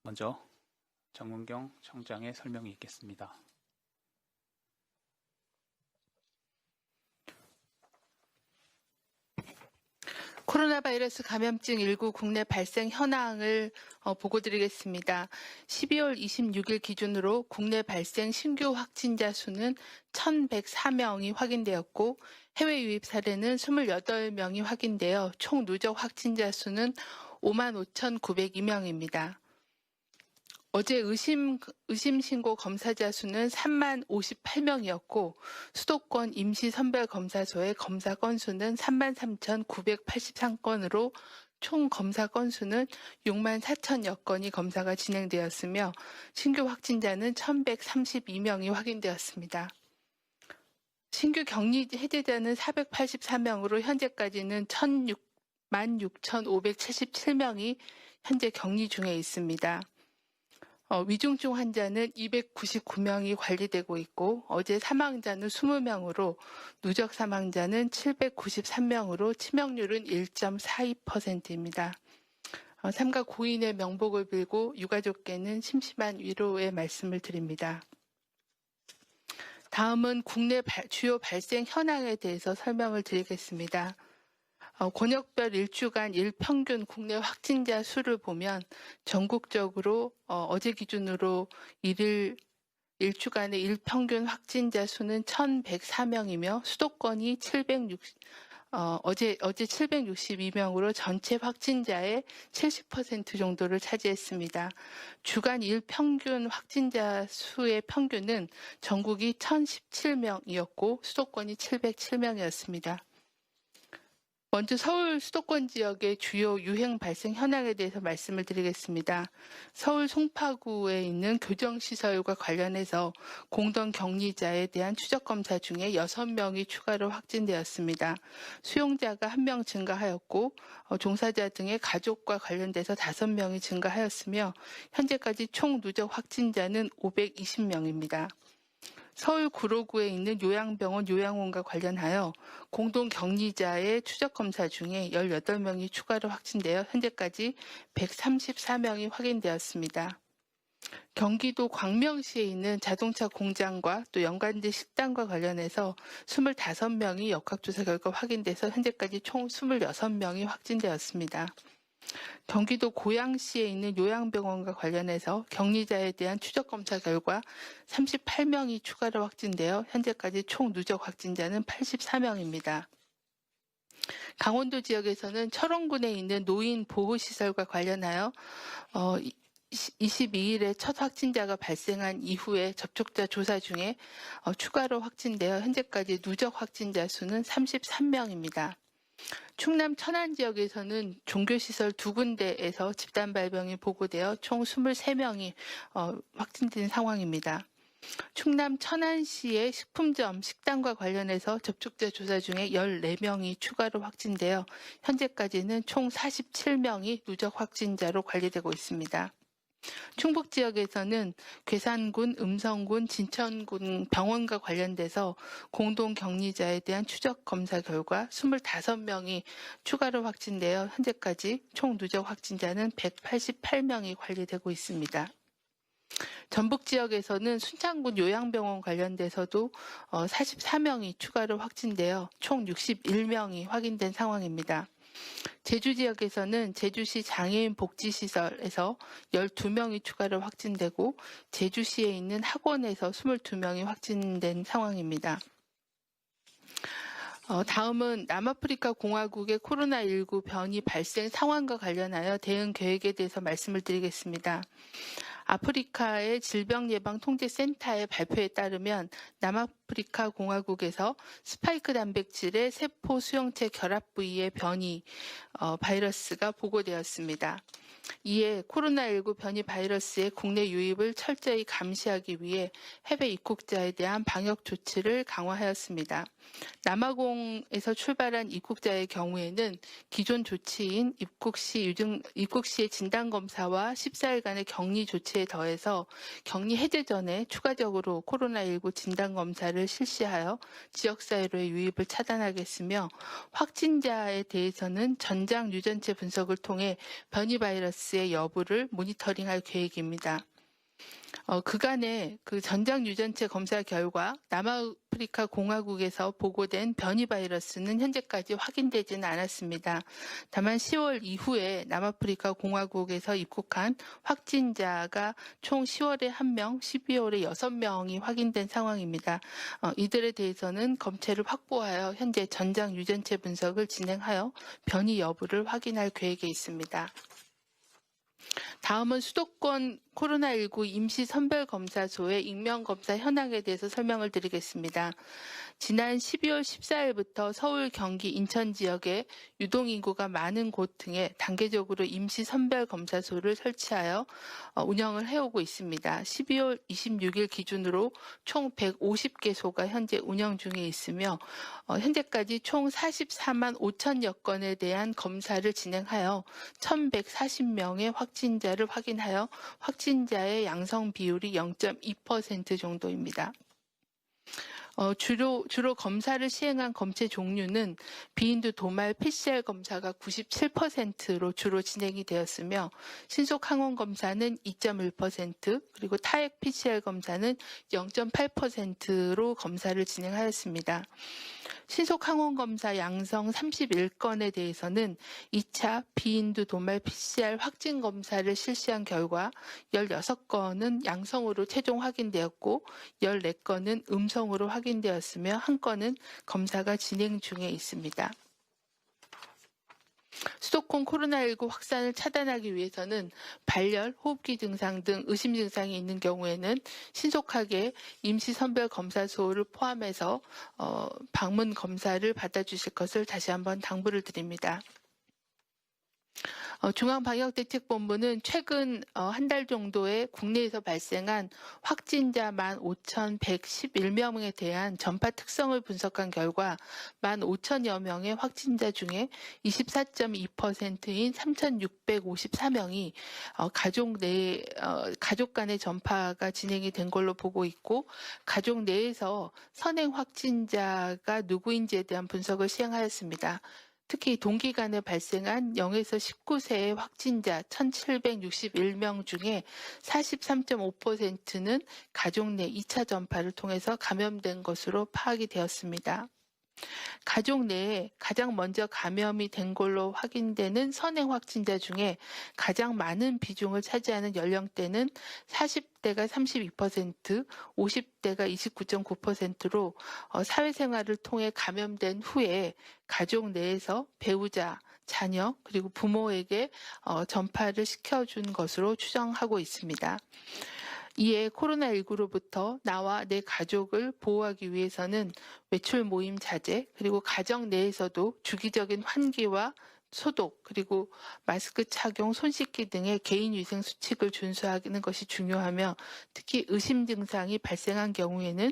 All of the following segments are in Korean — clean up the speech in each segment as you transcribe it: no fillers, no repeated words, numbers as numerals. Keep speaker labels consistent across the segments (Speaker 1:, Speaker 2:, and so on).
Speaker 1: 먼저 정은경 청장의 설명이 있겠습니다.
Speaker 2: 코로나 바이러스 감염증 19 국내 발생 현황을 보고드리겠습니다. 12월 26일 기준으로 국내 발생 신규 확진자 수는 1,104명이 확인되었고 해외 유입 사례는 28명이 확인되어 총 누적 확진자 수는 55,902명입니다. 어제 의심 신고 검사자 수는 30,058명이었고 수도권 임시선별검사소의 검사 건수는 33,983건으로 총 검사 건수는 64,000여 건이 검사가 진행되었으며 신규 확진자는 1,132명이 확인되었습니다. 신규 격리 해제자는 484명으로 현재까지는 16,577명이 현재 격리 중에 있습니다. 위중증 환자는 299명이 관리되고 있고 어제 사망자는 20명으로 누적 사망자는 793명으로 치명률은 1.42%입니다. 삼가 고인의 명복을 빌고 유가족께는 심심한 위로의 말씀을 드립니다. 다음은 국내 주요 발생 현황에 대해서 설명을 드리겠습니다. 권역별 일주간 일평균 국내 확진자 수를 보면 전국적으로 어제 기준으로 일주간의 일평균 확진자 수는 1,104명이며 수도권이 어제 762명으로 전체 확진자의 70% 정도를 차지했습니다. 주간 일평균 확진자 수의 평균은 전국이 1,017명이었고 수도권이 707명이었습니다. 먼저 서울 수도권 지역의 주요 유행 발생 현황에 대해서 말씀을 드리겠습니다. 서울 송파구에 있는 교정시설과 관련해서 공동 격리자에 대한 추적검사 중에 6명이 추가로 확진되었습니다. 수용자가 1명 증가하였고 종사자 등의 가족과 관련돼서 5명이 증가하였으며 현재까지 총 누적 확진자는 520명입니다. 서울 구로구에 있는 요양병원 요양원과 관련하여 공동 격리자의 추적검사 중에 18명이 추가로 확진되어 현재까지 134명이 확인되었습니다. 경기도 광명시에 있는 자동차 공장과 또 연관된 식당과 관련해서 25명이 역학조사 결과 확인돼서 현재까지 총 26명이 확진되었습니다. 경기도 고양시에 있는 요양병원과 관련해서 격리자에 대한 추적검사 결과 38명이 추가로 확진되어 현재까지 총 누적 확진자는 84명입니다. 강원도 지역에서는 철원군에 있는 노인 보호시설과 관련하여 22일에 첫 확진자가 발생한 이후에 접촉자 조사 중에 추가로 확진되어 현재까지 누적 확진자 수는 33명입니다. 충남 천안 지역에서는 종교시설 2군데에서 집단 발병이 보고되어 총 23명이 확진된 상황입니다. 충남 천안시의 식품점, 식당과 관련해서 접촉자 조사 중에 14명이 추가로 확진되어 현재까지는 총 47명이 누적 확진자로 관리되고 있습니다. 충북 지역에서는 괴산군, 음성군, 진천군 병원과 관련돼서 공동 격리자에 대한 추적 검사 결과 25명이 추가로 확진되어 현재까지 총 누적 확진자는 188명이 관리되고 있습니다. 전북 지역에서는 순창군 요양병원 관련돼서도 44명이 추가로 확진되어 총 61명이 확인된 상황입니다. 제주 지역에서는 제주시 장애인 복지시설에서 12명이 추가로 확진되고 제주시에 있는 학원에서 22명이 확진된 상황입니다. 다음은 남아프리카 공화국의 코로나19 변이 발생 상황과 관련하여 대응 계획에 대해서 말씀을 드리겠습니다. 아프리카의 질병예방통제센터의 발표에 따르면 남아프리카 공화국에서 스파이크 단백질의 세포 수용체 결합 부위의 변이 바이러스가 보고되었습니다. 이에 코로나19 변이 바이러스의 국내 유입을 철저히 감시하기 위해 해외 입국자에 대한 방역 조치를 강화하였습니다. 남아공에서 출발한 입국자의 경우에는 기존 조치인 입국 시의 진단검사와 14일간의 격리 조치에 더해서 격리 해제 전에 추가적으로 코로나19 진단검사를 검사를 실시하여 지역사회로의 유입을 차단하겠으며 확진자에 대해서는 전장 유전체 분석을 통해 변이 바이러스의 여부를 모니터링할 계획입니다. 그간의 그 전장 유전체 검사 결과 남아프리카 공화국에서 보고된 변이 바이러스는 현재까지 확인되지는 않았습니다. 다만 10월 이후에 남아프리카 공화국에서 입국한 확진자가 총 10월에 1명, 12월에 6명이 확인된 상황입니다. 이들에 대해서는 검체를 확보하여 현재 전장 유전체 분석을 진행하여 변이 여부를 확인할 계획에 있습니다. 다음은 수도권 코로나19 임시선별검사소의 익명검사 현황에 대해서 설명을 드리겠습니다. 지난 12월 14일부터 서울, 경기, 인천 지역에 유동인구가 많은 곳 등에 단계적으로 임시선별검사소를 설치하여 운영을 해오고 있습니다. 12월 26일 기준으로 총 150개소가 현재 운영 중에 있으며 현재까지 총 44만 5천여 건에 대한 검사를 진행하여 1,140명의 확진자를 확인하여 확진자의 양성 비율이 0.2% 정도입니다. 주로 검사를 시행한 검체 종류는 비인두 도말 PCR 검사가 97%로 주로 진행이 되었으며 신속 항원 검사는 2.1%, 그리고 타액 PCR 검사는 0.8%로 검사를 진행하였습니다. 신속 항원 검사 양성 31건에 대해서는 2차 비인두 도말 PCR 확진 검사를 실시한 결과 16건은 양성으로 최종 확인되었고 14건은 음성으로 확인되었으며 1건은 검사가 진행 중에 있습니다. 수도권 코로나19 확산을 차단하기 위해서는 발열, 호흡기 증상 등 의심 증상이 있는 경우에는 신속하게 임시선별검사소를 포함해서 방문 검사를 받아주실 것을 다시 한번 당부를 드립니다. 중앙방역대책본부는 최근 한 달 정도에 국내에서 발생한 확진자 15,111명에 대한 전파 특성을 분석한 결과 15,000여 명의 확진자 중에 24.2%인 3,654명이 가족 간의 전파가 진행이 된 걸로 보고 있고 가족 내에서 선행 확진자가 누구인지에 대한 분석을 시행하였습니다. 특히 동기간에 발생한 0에서 19세의 확진자 1,761명 중에 43.5%는 가족 내 2차 전파를 통해서 감염된 것으로 파악이 되었습니다. 가족 내에 가장 먼저 감염이 된 걸로 확인되는 선행 확진자 중에 가장 많은 비중을 차지하는 연령대는 40대가 32%, 50대가 29.9%로 사회생활을 통해 감염된 후에 가족 내에서 배우자, 자녀, 그리고 부모에게 전파를 시켜준 것으로 추정하고 있습니다. 이에 코로나19로부터 나와 내 가족을 보호하기 위해서는 외출 모임 자제, 그리고 가정 내에서도 주기적인 환기와 소독, 그리고 마스크 착용, 손 씻기 등의 개인위생 수칙을 준수하는 것이 중요하며 특히 의심 증상이 발생한 경우에는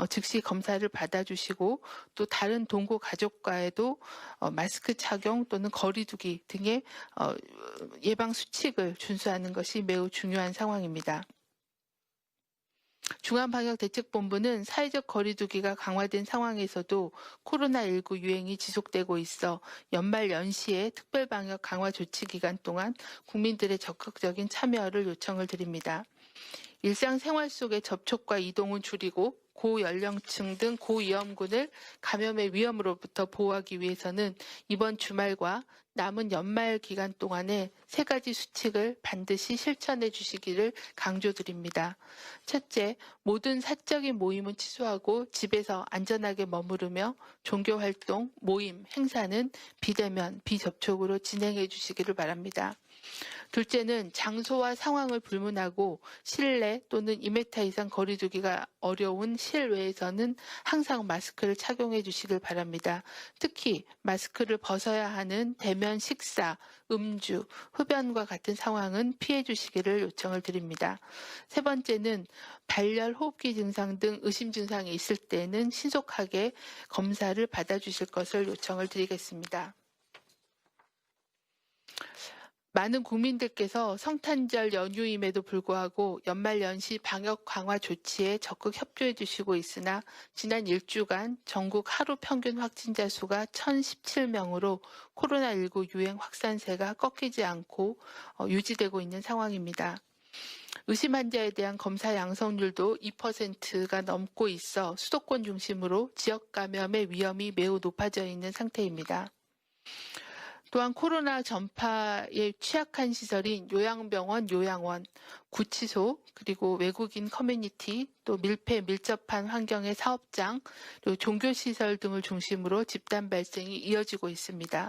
Speaker 2: 즉시 검사를 받아주시고 또 다른 동거 가족과에도 마스크 착용 또는 거리 두기 등의 예방 수칙을 준수하는 것이 매우 중요한 상황입니다. 중앙방역대책본부는 사회적 거리두기가 강화된 상황에서도 코로나19 유행이 지속되고 있어 연말 연시에 특별방역 강화 조치 기간 동안 국민들의 적극적인 참여를 요청을 드립니다. 일상생활 속의 접촉과 이동은 줄이고 고연령층 등 고위험군을 감염의 위험으로부터 보호하기 위해서는 이번 주말과 남은 연말 기간 동안에 3가지 수칙을 반드시 실천해 주시기를 강조드립니다. 첫째, 모든 사적인 모임은 취소하고 집에서 안전하게 머무르며 종교활동, 모임, 행사는 비대면, 비접촉으로 진행해 주시기를 바랍니다. 둘째는 장소와 상황을 불문하고 실내 또는 2m 이상 거리두기가 어려운 실외에서는 항상 마스크를 착용해 주시길 바랍니다. 특히 마스크를 벗어야 하는 대면 식사, 음주, 흡연과 같은 상황은 피해 주시기를 요청을 드립니다. 세 번째는 발열, 호흡기 증상 등 의심 증상이 있을 때는 신속하게 검사를 받아주실 것을 요청을 드리겠습니다. 많은 국민들께서 성탄절 연휴임에도 불구하고 연말연시 방역 강화 조치에 적극 협조해 주시고 있으나 지난 일주간 전국 하루 평균 확진자 수가 1,017명으로 코로나19 유행 확산세가 꺾이지 않고 유지되고 있는 상황입니다. 의심 환자에 대한 검사 양성률도 2%가 넘고 있어 수도권 중심으로 지역 감염의 위험이 매우 높아져 있는 상태입니다. 또한 코로나 전파에 취약한 시설인 요양병원, 요양원, 구치소, 그리고 외국인 커뮤니티, 또 밀폐, 밀접한 환경의 사업장, 그리고 종교시설 등을 중심으로 집단 발생이 이어지고 있습니다.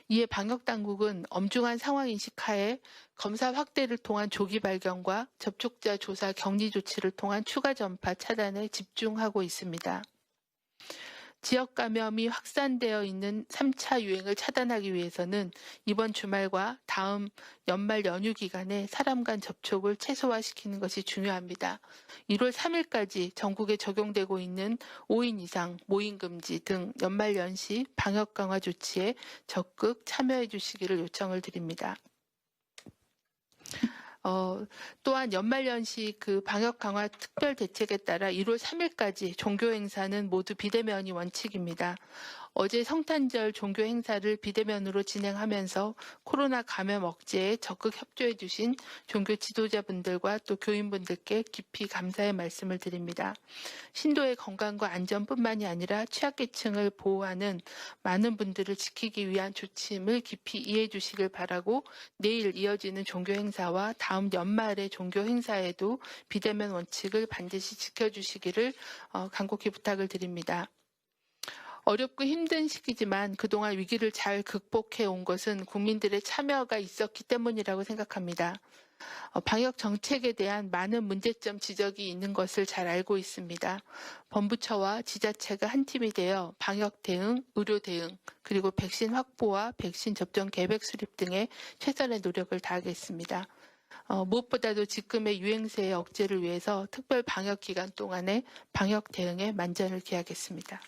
Speaker 2: 이에 방역당국은 엄중한 상황인식 하에 검사 확대를 통한 조기 발견과 접촉자 조사 격리 조치를 통한 추가 전파 차단에 집중하고 있습니다. 지역 감염이 확산되어 있는 3차 유행을 차단하기 위해서는 이번 주말과 다음 연말 연휴 기간에 사람 간 접촉을 최소화시키는 것이 중요합니다. 1월 3일까지 전국에 적용되고 있는 5인 이상 모임 금지 등 연말 연시 방역 강화 조치에 적극 참여해 주시기를 요청을 드립니다. 또한 연말연시 방역 강화 특별 대책에 따라 1월 3일까지 종교 행사는 모두 비대면이 원칙입니다. 어제 성탄절 종교 행사를 비대면으로 진행하면서 코로나 감염 억제에 적극 협조해 주신 종교 지도자분들과 또 교인분들께 깊이 감사의 말씀을 드립니다. 신도의 건강과 안전뿐만이 아니라 취약계층을 보호하는 많은 분들을 지키기 위한 조치임을 깊이 이해해 주시길 바라고 내일 이어지는 종교 행사와 다음 연말의 종교 행사에도 비대면 원칙을 반드시 지켜주시기를 간곡히 부탁을 드립니다. 어렵고 힘든 시기지만 그동안 위기를 잘 극복해 온 것은 국민들의 참여가 있었기 때문이라고 생각합니다. 방역 정책에 대한 많은 문제점 지적이 있는 것을 잘 알고 있습니다. 범부처와 지자체가 한 팀이 되어 방역 대응, 의료 대응, 그리고 백신 확보와 백신 접종 계획 수립 등의 최선의 노력을 다하겠습니다. 무엇보다도 지금의 유행세의 억제를 위해서 특별 방역 기간 동안에 방역 대응에 만전을 기하겠습니다.